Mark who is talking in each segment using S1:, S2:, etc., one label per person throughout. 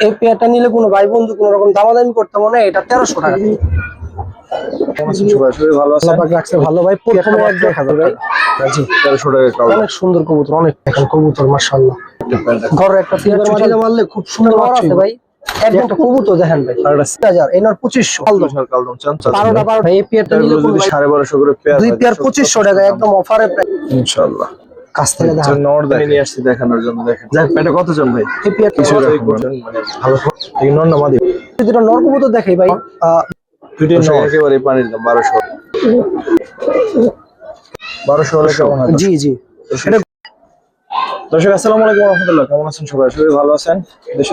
S1: এই পেয়ারটা নিলে কোনো ভাই বন্ধু কোনো রকম দামাদামি করতে মনে এটা 1300 টাকা।
S2: ভালো আছে
S1: রাখছে ভালো ভাই, প্রথমে এক দেখা যাবে ভাই। জি
S2: 1300 টাকা।
S1: অনেক সুন্দর কবুতর, অনেক এখন কবুতর মাশাআল্লাহ। ঘরের একটা পেয়ার চুটিলা মারলে খুব সুন্দর আছে ভাই। একদম কবুতর দেখেন ভাই 1000 এনার 2500
S2: কালদম চান
S1: 12 এই পেয়ারটা নিলে
S2: যদি 1250 করে পেয়ার
S1: দুই পেয়ার 2500 টাকা একদম অফারে
S2: ইনশাআল্লাহ।
S1: কাছ থেকে দেখা
S2: নর নিয়ে আসছি দেখানোর জন্য। দেখেন যাক পেটে কত জন ভাই
S1: এই পেয়ার
S2: কিছু করছেন মানে ভালো এই নর না মাদি
S1: দুটো নর কবুতর দেখাই ভাই।
S2: দুটো নর একেবারে পানির দাম 1200 হলে কেমন হয়?
S1: জি জি।
S2: দর্শক আসসালামু আলাইকুম ওয়া রাহমাতুল্লাহ, কেমন আছেন সবাই? সবাই ভালো আছেন?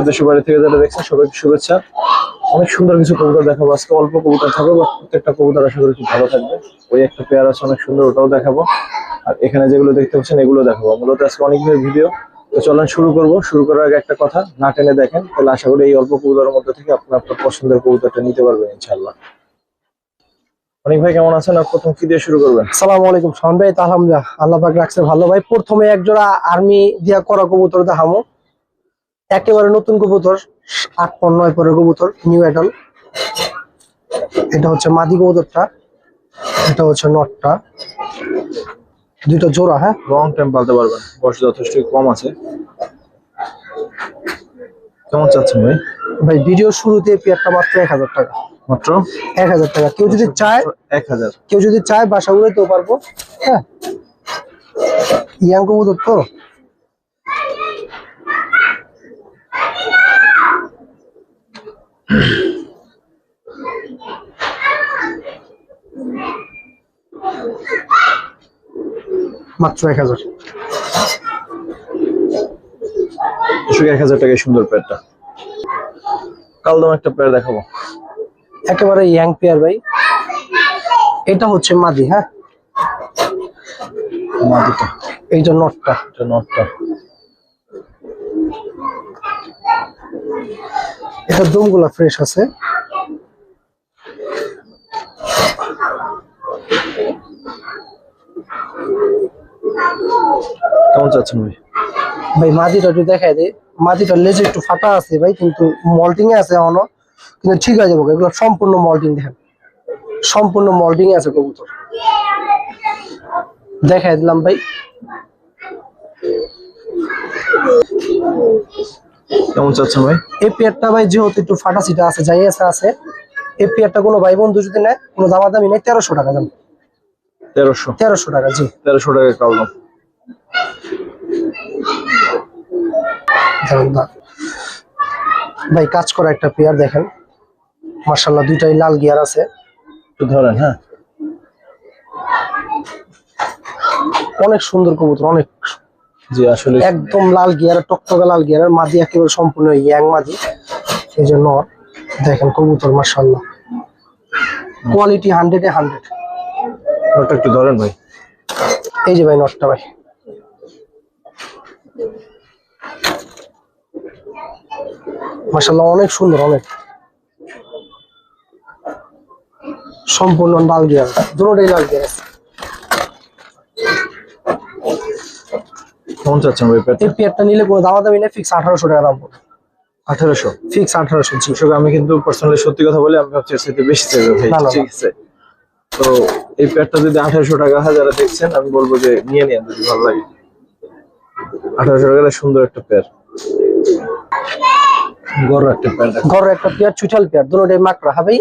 S2: দেশের বাইরে থেকে যারা দেখছেন সবাইকে শুভেচ্ছা। অনেক সুন্দর কিছু কবুতর দেখাবো আজকে, অল্প কবুতর থাকবে বা প্রত্যেকটা কবুতর আশা করি খুব ভালো থাকবে। ওই একটা পেয়ার আছে অনেক সুন্দর, ওটাও দেখাবো। আর এখানে যেগুলো দেখতে পাচ্ছেন এগুলো দেখাবো। মূলত আজকে অনেক দিনের ভিডিও, তো চলেন শুরু করবো। শুরু করার আগে একটা কথা, না টেনে দেখেন, তাহলে আশা করি এই অল্প কবুতরের মধ্যে থেকে আপনার পছন্দের কবুতরটা নিতে পারবেন ইনশাআল্লাহ। অনেক ভাই কেমন আছেন? আর প্রথম কি দিয়ে শুরু করবেন?
S1: আসসালামু আলাইকুম শাওন ভাই। আলহামদুলিল্লাহ আল্লাহ পাক রাখছে ভালো ভাই। প্রথমে এক জোড়া আর্মি দিয়া করা কবুতর দেখামো, একেবারে নতুন কবুতর, 8-9 পরের কবুতর, নিউ অ্যাডাল। এটা হচ্ছে মাদি কবুতরটা, এটা হচ্ছে নটটা, দুটো জোড়া। হ্যাঁ
S2: লং টাইম পালতে পারবেন, বয়স যথেষ্ট কম আছে। কেমন চাচ্ছেন ভাই?
S1: ভাই ভিডিও শুরুতে পেয়ারটা মাত্র 1000 টাকা,
S2: মাত্র
S1: 1000 টাকা। কেউ যদি চায়
S2: 1000,
S1: কেউ যদি চায় বাসা উড়াইতেও পারবো। হ্যাঁ ইয়াং কবুতর তো মাত্র 1000।
S2: 1000 টাকায় সুন্দর পেয়ারটা। কালদম একটা পেয়ার দেখাবো,
S1: একেবারে ইয়াং পেয়ার ভাই। এটা হচ্ছে মাদি। হ্যাঁ
S2: মাদিটা,
S1: এইটা নটটা।
S2: এটা নটটা।
S1: এটা দমগুলা ফ্রেশ আছে।
S2: কেমন চাচ্ছেন ভাই?
S1: ভাই মাদিটা একটু দেখাই দে। মাদিটার লেজে একটু ফাটা আছে ভাই, কিন্তু মল্টিং এ আছে এখনো, কিন্তু ঠিক হয়ে যাবো। এগুলো সম্পূর্ণ মল্টিং, দেখেন সম্পূর্ণ মল্টিং এ আছে কবুতর। দেখাই দিলাম ভাই।
S2: কেমন চাচ্ছেন ভাই?
S1: এই পেয়ারটা ভাই যেহেতু একটু ফাটা সিটা আছে, যাই আছে, এই পেয়ারটা কোনো ভাই বন্ধু যদি নেয় কোনো দামাদামি নেই, 1300 টাকা দাম। 1300 টাকা। জি
S2: 1300 টাকা কালদম।
S1: ভাই কাজ করা একটা পেয়ার দেখেন মাশাআল্লাহ, দুইটাই লাল গিয়ার আছে।
S2: একটু ধরেন। হ্যাঁ
S1: অনেক সুন্দর কবুতর, অনেক।
S2: জি আসলে
S1: একদম লাল গিয়ার, টকটকে লাল গিয়ারের মাদি, একেবারে সম্পূর্ণ ইয়াং মাদি। এই যে নর দেখেন কবুতর মাশাআল্লাহ, কোয়ালিটি 100-এ 100।
S2: ওটা একটু ধরেন ভাই।
S1: এই যে ভাই নটটা ভাই, মাশাআল্লাহ অনেক সুন্দর, অনেক সম্পূর্ণ লাল গিয়ার, দুটোই লাল গিয়ার আছে।
S2: কেমন চাচ্ছেন ভাই পেয়ারটা?
S1: এই পেয়ারটা নিলে কোনো দামাদামি নেই, ফিক্স 1800 টাকা দাম পড়বে।
S2: 1800
S1: ফিক্স 1800। জি
S2: আমি কিন্তু পার্সোনালি সত্যি কথা বলে আমি ভাবছি সেটা বেশি চাইবে ভাই। ঠিক আছে, তো এই পেয়ারটা যদি 1800 টাকা হয়, যারা দেখছেন আমি বলবো যে নিয়ে নিন যদি ভালো লাগে। 1800 টাকা সুন্দর একটা পেয়ার, গড় একটা পেয়ার।
S1: ঘরের একটা পেয়ার, চুইঠাল পেয়ার, দুটোই মাকড়া। হ্যাঁ ভাই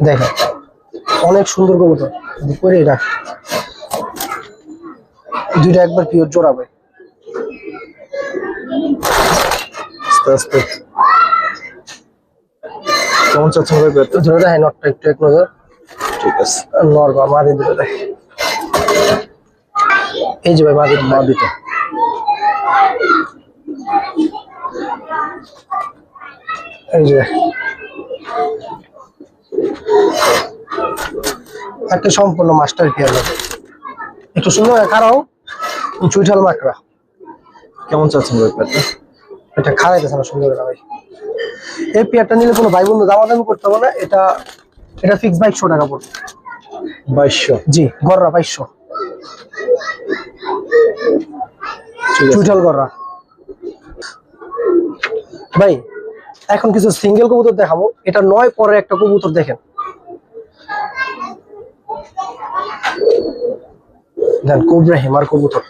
S1: দেখেন অনেক সুন্দর কবুতর। করে এটা দুইটা একবার পিওর জোড়া ভাই।
S2: আস্তে আস্তে কেমন চাচ্ছেন ভাই পেয়ারটা?
S1: ধরে দেখেন নটটা একটু এক নজর।
S2: ঠিক আছে,
S1: নর বা মাদি ধরে দেখ। এই যে ভাই মাদিটা। এই যে একটা সম্পূর্ণ মাস্টার পেয়ার, একটু সুন্দর খারাও, চুইঠাল মাকড়া।
S2: কেমন চাচ্ছেন ভাই পেয়ারটা?
S1: এটা খারাইতেছে না সুন্দর ভাই। এই পেয়ারটা নিলে কোনো ভাই বন্ধু দামাদামি করতে হবে না। এটা ফিক্স 2200 টাকা পড়বে।
S2: 2200?
S1: জি গররা 2200, চুইঠাল গররা। ভাই এখন কিছু সিঙ্গেল কবুতর দেখাবো, এটা 9 পরের একটা কবুতর দেখেন, দেন কোবরা হেমার কবুতর,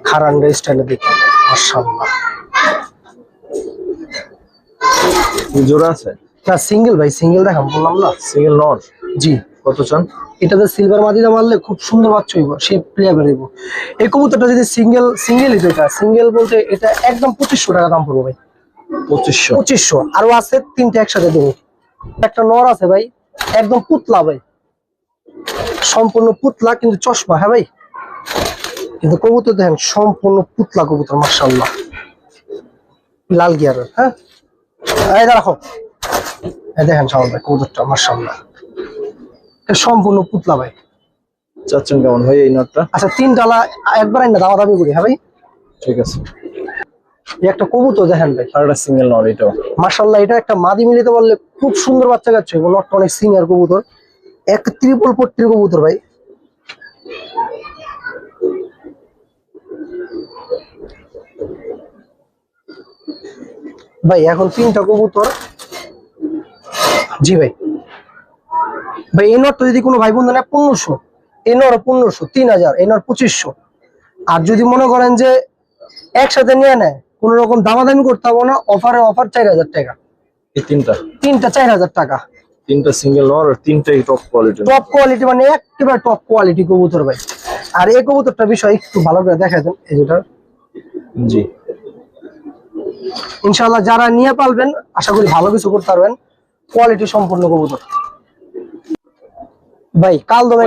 S1: খারাঙ্গা স্টাইলে দেখেন মাশাআল্লাহ।
S2: জোড়া আছে
S1: না সিঙ্গেল ভাই, সিঙ্গেল দেখাম বললাম না।
S2: সিঙ্গেল নর,
S1: জি
S2: কত চান?
S1: এটাতে সিলভার মাদিটা মারলে খুব সুন্দর বাচ্চা হইব, সে প্লেয়ার বেরোইব। এই কবুতরটা যদি সিঙ্গেল হিসেবে, এটা সিঙ্গেল বলতে এটা একদম 2500 টাকা দাম পড়বে ভাই।
S2: 2500?
S1: 2500। আরো আছে তিনটে একসাথে দেবো। একটা নর আছে ভাই, একদম পুতলা ভাই, সম্পূর্ণ পুতলা কিন্তু চশমা। হ্যাঁ ভাই, কিন্তু কবুতর দেখেন সম্পূর্ণ পুতলা কবুতর মাশাআল্লাহ, লাল গিয়ারের। হ্যাঁ এই রাখো, এই দেখেন শাওন ভাই কবুতরটা মাশাআল্লাহ, এটা সম্পূর্ণ পুতলা ভাই।
S2: চাচ্ছেন কেমন ভাই এই নটটা?
S1: আচ্ছা 3 ডালা একবার না দামাদামি করি। হ্যাঁ ভাই
S2: ঠিক আছে।
S1: এই একটা কবুতর দেখেন ভাই,
S2: আর একটা সিঙ্গেল নর, এটাও
S1: মাশাআল্লাহ, এটা একটা মাদি মিলিতে পারলে খুব সুন্দর বাচ্চা কাচ্ছে। নটটা অনেক সিনিয়র কবুতর, এক ত্রিপল পট্টির কবুতর ভাই। ভাই এখন 3টা কবুতর। জি ভাই, ভাই এই নটটা যদি কোনো ভাই বন্ধু নেয় 1500, এই নর 1500, 3000, এই নর 2500। আর যদি মনে করেন যে একসাথে নিয়ে নেয়, কোন রকম দামাদামি করতে হবে না, অফার 4000 টাকা।
S2: এই তিনটা?
S1: তিনটা 4000 টাকা।
S2: তিনটা সিঙ্গেল নর আর তিনটাই টপ কোয়ালিটি।
S1: টপ কোয়ালিটি মানে একেবারে টপ কোয়ালিটি কবুতর ভাই। আর এই কবুতরটা বিষয় একটু ভালো করে দেখা দেন, এই যেটা।
S2: জি
S1: ইনশাআল্লাহ যারা নিয়ে পালবেন আশা করি ভালো কিছু করতে পারবেন, কোয়ালিটি সম্পূর্ণ কবুতর ভাই।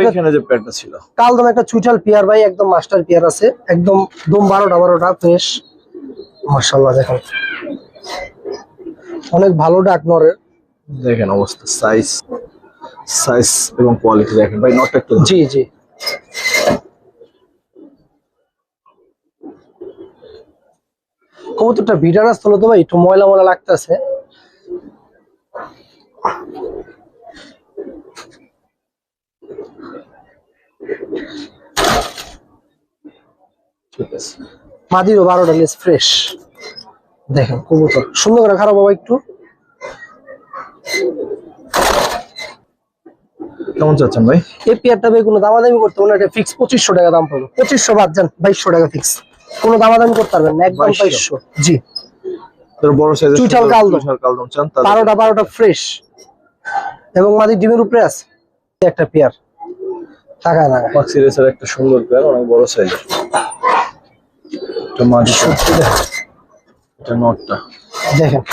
S2: ওইখানে যে পেয়ারটা ছিল,
S1: কালদম একটা চুইটাল পেয়ার ভাই, একদম মাস্টার পেয়ার আছে, একদম দম 12টা ফ্রেশ মাশাআল্লাহ। দেখেন অনেক ভালো ডাক নরের,
S2: দেখেন অবস্থা, সাইজ এবং কোয়ালিটি দেখেন ভাই। নটটা একটু
S1: জি জি। কবুতরটা ভিডার আসতে হলো তো ভাই, একটু ময়লা ময়লা লাগতেছে।
S2: ঠিক আছে।
S1: মাদিরও 12টা লেস ফ্রেশ। দেখেন কবুতর সুন্দর করে খারাপ বাবা একটু।
S2: কেমন চাচ্ছেন ভাই?
S1: এই পেয়ারটা ভাই কোনো দামাদামি করতে হবে না, এটা ফিক্স 2500 টাকা দাম পড়বে। 2500 বাদ যান, 2200 টাকা ফিক্স, কোনো দামাদামি করতে পারবেন না, একদম 2200। জি
S2: তোর বড় সাইজের
S1: চুইঠাল কালদম
S2: চান?
S1: 12টা ফ্রেশ এবং মাদি ডিমের উপরে আছে। একটা পেয়ার টাকায় না
S2: মাক্সি রেসার একটা সুন্দর পেয়ার, অনেক বড় সাইজের। এটা মাদি, এটা নটটা
S1: দেখেন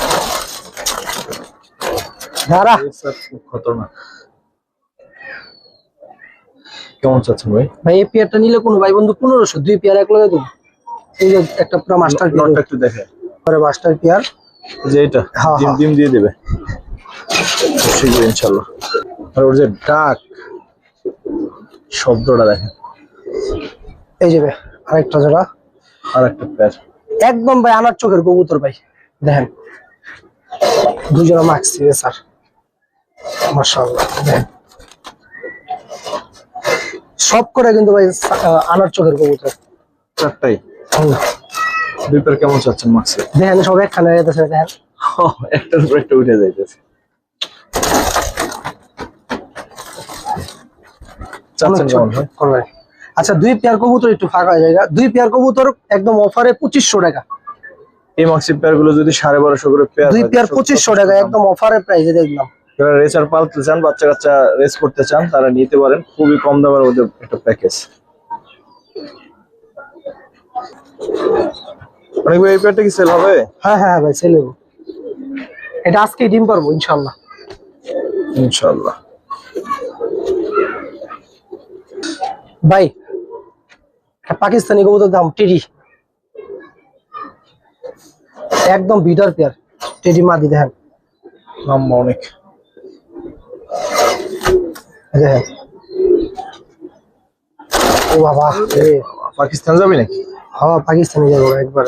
S1: ধারা।
S2: রেসার খুব খতরনাক। কেমন চাচ্ছেন ভাই?
S1: ভাই এই পেয়ারটা নিলে কোনো ভাই বন্ধু 1500, 2 পেয়ার এক লগে দেবো। এই যে একটা পুরো মাস্টার পেয়ার,
S2: নটটা একটু দেখে,
S1: পরে মাস্টার পেয়ার
S2: যে এটা
S1: হ্যাঁ, হ্যাঁ।
S2: ডিম দিয়ে দেবে শীঘ্র ইনশাল্লাহ। আর ওর যে ডাক শব্দটা দেখেন।
S1: এই যে ভাই আরেকটা জোড়া,
S2: আর একটা পেয়ার
S1: একদম ভাই আনার চোখের কবুতর ভাই। দেখেন দুজোড়া মাক্সি স্যার মাশাআল্লাহ। দেখেন সব করে কিন্তু ভাই আনার চোখের কবুতর,
S2: চারটাই।
S1: হুম।
S2: দুই পেয়ার কেমন চাচ্ছেন মাক্সি?
S1: দেখেন সব একখানে যেতেছে, দেখেন
S2: একটার উপর একটা উঠে যাইতেছে। চাচ্ছেন কেমন ভাই?
S1: করবে। আচ্ছা 2 পেয়ার কবুতর একটু ফাঁকা হয়ে যায়, 2 পেয়ার কবুতর একদম অফারে 2500 টাকা।
S2: এই মাক্সি পেয়ার গুলো যদি 1250 করে পেয়ার,
S1: 2 পেয়ার 2500 টাকা একদম অফারে প্রাইসে দেখলাম।
S2: যারা রেসার পালতে চান, বাচ্চা কাচ্চা রেস করতে চান, তারা নিতে পারেন। খুবই কম দামের মধ্যে একটা প্যাকেজ। অনেক ভাই এই পেয়ারটা কি সেল হবে?
S1: হ্যাঁ হ্যাঁ ভাই সেল হবে, এটা আজকেই ডিম পারবো ইনশাআল্লাহ।
S2: ইনশাআল্লাহ।
S1: ভাই একটা পাকিস্তানি কবুতর দাম টেডি, একদম বিডার পেয়ার, টেডি মাদি। দেখেন
S2: লম্বা অনেক,
S1: দেখেন ও বাবা রে।
S2: পাকিস্তান যাবে নাকি?
S1: হ্যাঁ পাকিস্তানি যাবো একবার।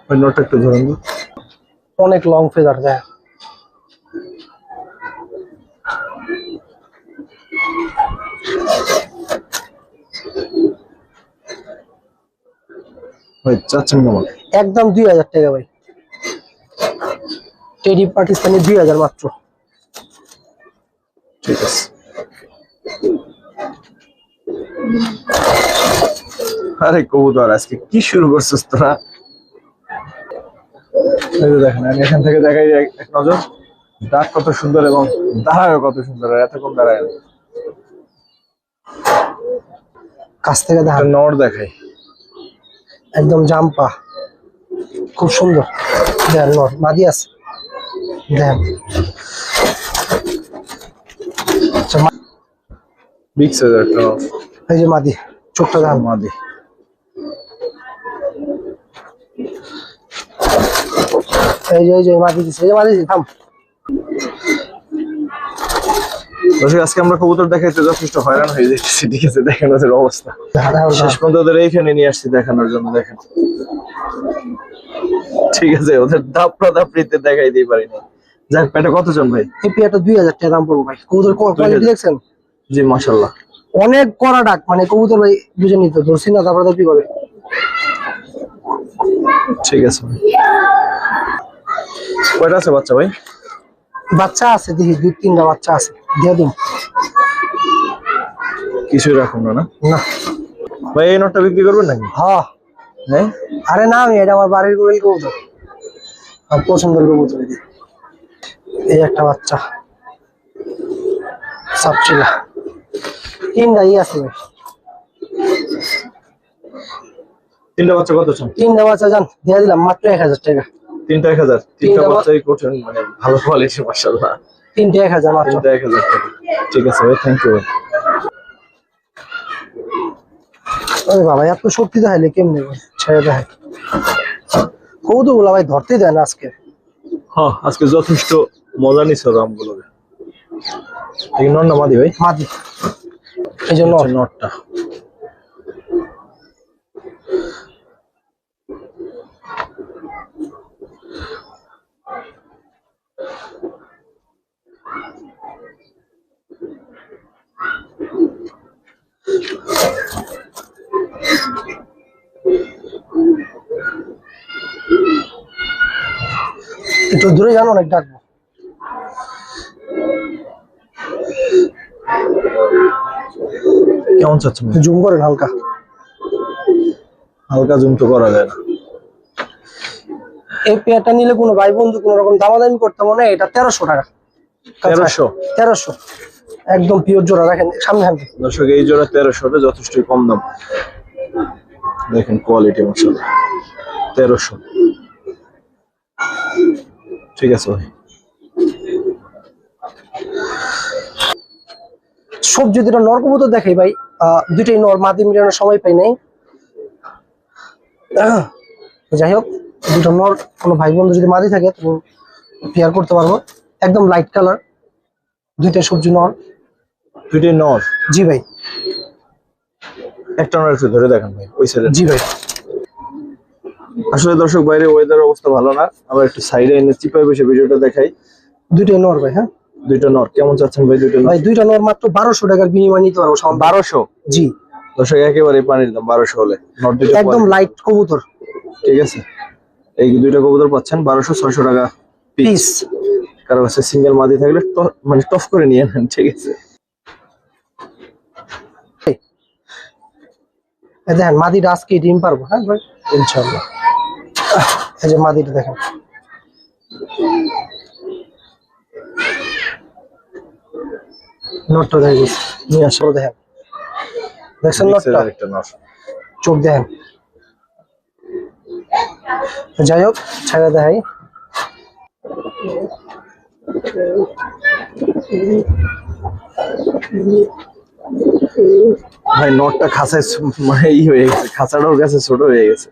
S2: ওই নোটটা একটু ধরুন তো।
S1: অনেক লং ফেদার দেয়।
S2: চাচ্ছেন কেমন?
S1: একদম 2000 টাকা ভাই। টেডি পাকিস্তানি 2000 মাত্র।
S2: ঠিক আছে। আরে কবুতর আজকে কি শুরু করছিস তোরা? এই যে দেখেন, আমি এখান থেকে দেখাই এক নজর। ডাক কত সুন্দর এবং দাঁড়ায় কত সুন্দর, আর এতক্ষণ দাঁড়ায় না।
S1: কাছ থেকে দেখা
S2: একটা নর দেখাই।
S1: একদম জাম্পা, খুব সুন্দর। দেখেন নর মাদি আছে, দেখেন। আচ্ছা,
S2: বিগ সাইজের একটা নর।
S1: এই যে মাদি, চোখটা দেখেন।
S2: মাদি।
S1: এই যে মাদি দিছে, এই যে মাদি দিছে, থাম।
S2: দর্শক, আজকে আমরা কবুতর দেখাইতে যথেষ্ট হয়রান হয়ে যাচ্ছি। ঠিক আছে, দেখেন ওদের অবস্থা।
S1: দেখেন,
S2: শেষ পর্যন্ত ওদের এইখানে নিয়ে আসছি দেখানোর জন্য। দেখেন, ঠিক আছে, ওদের দাপড়া দাপড়িতে দেখাই দিই পারিনি। যাক, পেটে কত জন ভাই?
S1: এই পেয়ারটা 2000 টাকা দাম পড়বে ভাই। কবুতর কোয়ালিটি দেখছেন?
S2: জি মাশাআল্লাহ,
S1: অনেক কড়া ডাক, মানে কবুতর ভাই বুঝে নিতে ধরছি না, তারপরে দাপি করে।
S2: ঠিক আছে ভাই। কয়টা আছে বাচ্চা ভাই?
S1: বাচ্চা আছে, দেখি 2-3টা বাচ্চা আছে, দিয়ে দিন।
S2: কিছুই রাখুন না?
S1: না
S2: ভাই, এই নোটটা বিক্রি করবেন নাকি?
S1: হ্যাঁ।
S2: হ্যাঁ,
S1: আরে না, আমি এটা আমার বাড়ির গোল কবুতর, আমার পছন্দের কবুতর। এই একটা বাচ্চা সাপচিলা, 3টাই আছে ভাই।
S2: 3টা বাচ্চা কত চান?
S1: 3টা বাচ্চা জান দিয়ে দিলাম মাত্র 1000 টাকা।
S2: 3টা 1000? 3টা বাচ্চাই কঠিন, মানে ভালো কোয়ালিটি মাশাআল্লাহ।
S1: 3টে 1000 মাত্র।
S2: 3টা 1000 টাকা। ঠিক আছে ভাই, থ্যাংক ইউ ভাই।
S1: ওরে বাবা, এত শক্তি দেখাইলে কেমনে ভাই? ছেড়ে দেখায় কবুতর গুলা ভাই, ধরতেই দেয় না আজকে।
S2: হ্যাঁ, আজকে যথেষ্ট মজা নিছো রামগুলো। এই নর না মাদি ভাই?
S1: মাদি। এই জন্য
S2: নটটা।
S1: একটু দূরে জানো, অনেক ডাকবো।
S2: কেমন চাচ্ছেন?
S1: জুম করেন হালকা।
S2: হালকা জুম তো করা যায় না।
S1: এই পেয়ারটা নিলে কোনো ভাই বন্ধু কোনো রকম দামাদামি করতে মনে, এটা 1300 টাকা।
S2: 1300?
S1: 1300 একদম পিওর জোড়া। রাখেন সামনে হান।
S2: দর্শক, এই জোড়া 1300, যথেষ্টই কম দাম। দেখেন কোয়ালিটি মাশাআল্লাহ। 1300। ঠিক আছে ভাই।
S1: সব যদি নর কবুতর দেখাই ভাই, দুইটাই নর, মাদি মিলানোর সময় পাই নাই। যাই হোক, দুটো নর কোনো ভাই বন্ধু যদি মাদি থাকে তো পেয়ার করতে পারবো। একদম লাইট কালার, দুইটা সবজি নর।
S2: দুইটাই নর?
S1: জি ভাই।
S2: একটা নর একটু ধরে দেখেন ভাই, ওই সাইডে।
S1: জি ভাই।
S2: আসলে দর্শক, বাইরে ওয়েদার অবস্থা ভালো না, আমরা একটু সাইডে এনে চিপায় বসে ভিডিওটা দেখাই।
S1: দুইটাই নর ভাই। হ্যাঁ,
S2: দুইটা নর। কেমন চাচ্ছেন ভাই দুইটা নর?
S1: ভাই দুইটা নর মাত্র 1200 টাকার বিনিময় নিতে পারবো।
S2: 1200?
S1: জি
S2: দর্শক, একেবারে পানির দাম 1200 হলে। নর দুইটা
S1: একদম লাইট কবুতর।
S2: ঠিক আছে, এই দুইটা কবুতর পাচ্ছেন 1200-600 টাকা
S1: পিস।
S2: কারো কাছে সিঙ্গেল মাদি থাকলে মানে টফ করে নিয়ে নেন। ঠিক আছে।
S1: দেখেন মাদিটা আজকে ডিম পারবো। হ্যাঁ ভাই, ইনশাআল্লাহ। এই যে মাদিটা দেখেন, নটটা দেখে গেছে নিয়ে আসো। দেখেন, দেখছেন নটটা?
S2: একটা নর।
S1: চোখ দেখেন। যাই হোক, ছেড়ে দেখাই।
S2: ভাই, নটটা খাঁচায় মানে হয়ে গেছে, খাঁচাটা ওর কাছে ছোট হয়ে গেছে।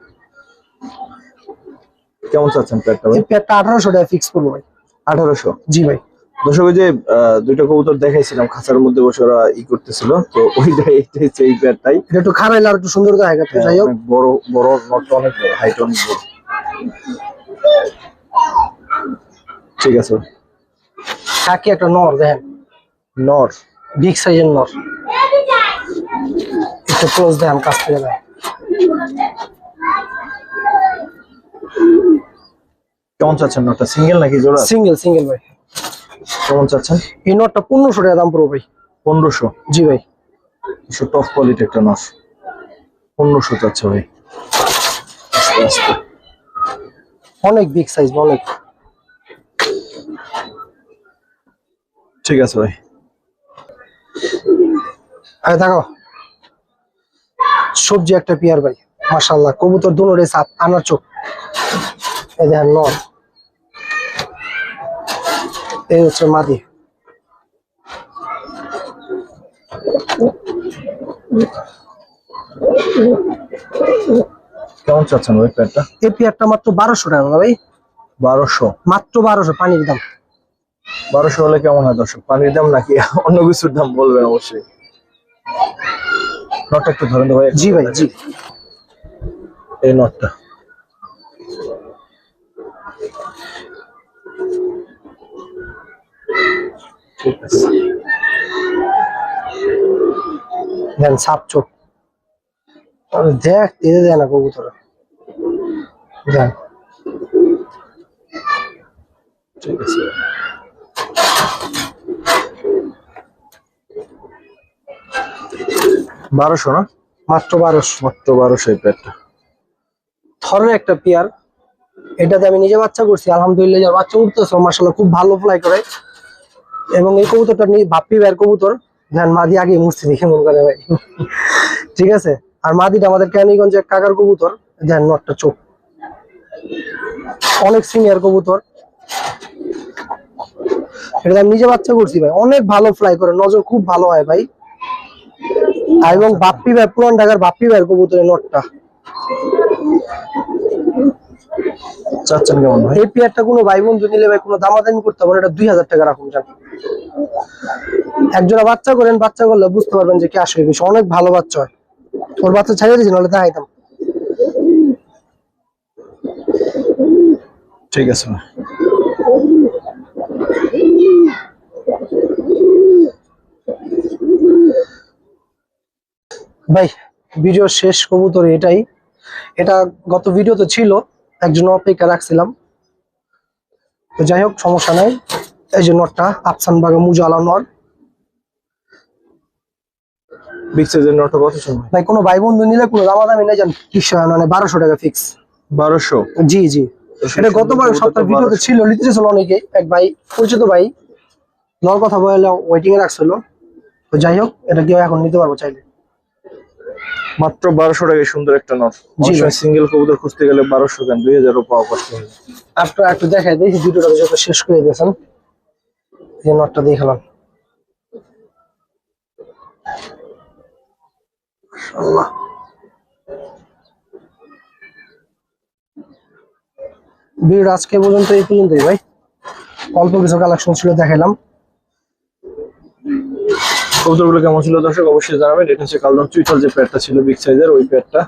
S2: কেমন চাচ্ছেন প্যাটটা ভাই?
S1: এই পেয়ারটা 1800 টাকা ফিক্স করবো ভাই।
S2: 1800?
S1: জি ভাই।
S2: দর্শক, ওই যে দুইটা কবুতর দেখাইছিলাম খাঁচার মধ্যে বসে ওরা করতেছিল, তো ওইটাই এই প্যাটটাই।
S1: এটা একটু খারাইলে আর একটু সুন্দর দেখা গেছে। যাই হোক,
S2: অনেক বড় বড় নটটা, অনেক বড়, হাইট অনেক বড়। ঠিক আছে।
S1: কাকি একটা নর দেখেন,
S2: নর,
S1: বিগ সাইজের নর। একটু ক্লোজ দেখেন, কাছ থেকে দেখেন।
S2: কেমন চাচ্ছেন নটটা, সিঙ্গেল নাকি জোড়া?
S1: সিঙ্গেল সিঙ্গেল ভাই।
S2: কেমন চাচ্ছেন?
S1: এই নটটা 1500 টাকা দাম পড়বে ভাই।
S2: 1500?
S1: জি ভাই।
S2: টপ কোয়ালিটি একটা নট, 1500 চাচ্ছে ভাই। আস্তে আস্তে।
S1: অনেক বিগ সাইজ, অনেক।
S2: ঠিক আছে ভাই।
S1: আরে দেখো সবজি একটা পেয়ার ভাই, মাশাআল্লাহ। কবুতর দুটোরে সাত আনার চোখ। এই দেখেন নর, এই হচ্ছে মাদি।
S2: কেমন চাচ্ছেন ভাই পেয়ারটা?
S1: এই পেয়ারটা মাত্র 1200 টাকা ভাই।
S2: 1200?
S1: মাত্র 1200, পানির দাম।
S2: 1200 হলে কেমন হয় দর্শক? পানির দাম নাকি অন্য কিছুর দাম বলবেন অবশ্যই। নটটা একটু ধরেন তো ভাই।
S1: জি ভাই, জি।
S2: এই নটটা ঠিক আছে।
S1: দেন সাপ চোখ, দেখ তেজে দেয় না কবুতর। দেন
S2: ঠিক আছে। বারোশো না?
S1: মাত্র 1200।
S2: মাত্র 1200 এই পেয়ারটা।
S1: থরের একটা পেয়ার, এটাতে আমি নিজে বাচ্চা করছি আলহামদুলিল্লাহ। যার বাচ্চা উঠতেছে মাশাআল্লাহ, খুব ভালো ফ্লাই করে। এবং এই কবুতরটা বাপ্পি ভাইয়ের কবুতর। ধ্যান মাদি আগে মুছতে দেখে মন করে ভাই। ঠিক আছে। আর মাদিটা আমাদের ক্যানিগঞ্জের কাকার কবুতর। ধ্যান নটটা চোখ, অনেক সিনিয়র কবুতর। এটা আমি নিজে বাচ্চা করছি ভাই, অনেক ভালো ফ্লাই করে, নজর খুব ভালো হয় ভাই। এবং বাপ্পি ভাই, পুরান ঢাকার বাপ্পি ভাইয়ের কবুতরের নটটা।
S2: চাচ্ছেন কেমন ভাই?
S1: এই পেয়ারটা কোনো ভাই বন্ধু নিলে ভাই কোনো দামাদামি করতে হবে না, এটা 2000 টাকা রাখুন যান। একজোড়া বাচ্চা করেন, বাচ্চা করলে বুঝতে পারবেন যে কি আসলে বেশি, অনেক ভালো বাচ্চা হয়। ওর বাচ্চা ছাড়িয়ে দিয়েছি, নাহলে দেখাইতাম।
S2: ঠিক আছে ভাই।
S1: ভাই ভিডিও শেষ কবুতর এটাই। এটা গত ভিডিওতে ছিল, একজন অপেক্ষা রাখছিলাম। তো যাই হোক, সমস্যা নাই। এই যে নটটা আফসান বাগে মুজালা নট।
S2: বিগ সাইজের নটটা কত সময়
S1: ভাই কোনো ভাই বন্ধু নিলে কোনো দামাদামি নেই, জান 1200 টাকা ফিক্স।
S2: 1200?
S1: জি জি। এটা গতবার সপ্তাহ ভিডিওতে ছিল, লিখতে ছিল অনেকে। এক ভাই পরিচিত ভাই নর কথা বলে ওয়েটিং এ রাখছিল। তো যাই হোক, এটা কেউ এখন নিতে পারবো চাইলে।
S2: মাত্র 1200 টাকায় সুন্দর একটা নট।
S1: জি ভাই।
S2: সিঙ্গেল কবুতর খুঁজতে গেলে 1200 কেন, 2000 পাওয়া কষ্ট হয়ে যায়।
S1: আপনারা একটু দেখাই দিই, ভিডিওটা যত শেষ করে দিয়েছেন। যে নটটা দেখালাম, আল্লাহ। ভিডিও আজকে পর্যন্ত এই পর্যন্তই ভাই। অল্প কিছু কালেকশন ছিল, দেখাইলাম।
S2: কবুতরগুলো কেমন ছিল দর্শক অবশ্যই জানাবেন। এটা হচ্ছে কালদম চুইটাল যে পেয়ারটা ছিল বিগ সাইজের, ওই পেয়ারটা।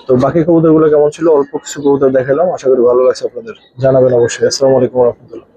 S2: তো বাকি কবুতরগুলো কেমন ছিল, অল্প কিছু কবুতর দেখালাম। আশা করি ভালো লাগছে আপনাদের, জানাবেন অবশ্যই। আসসালামু আলাইকুম ওয়া রাহমাতুল্লাহ।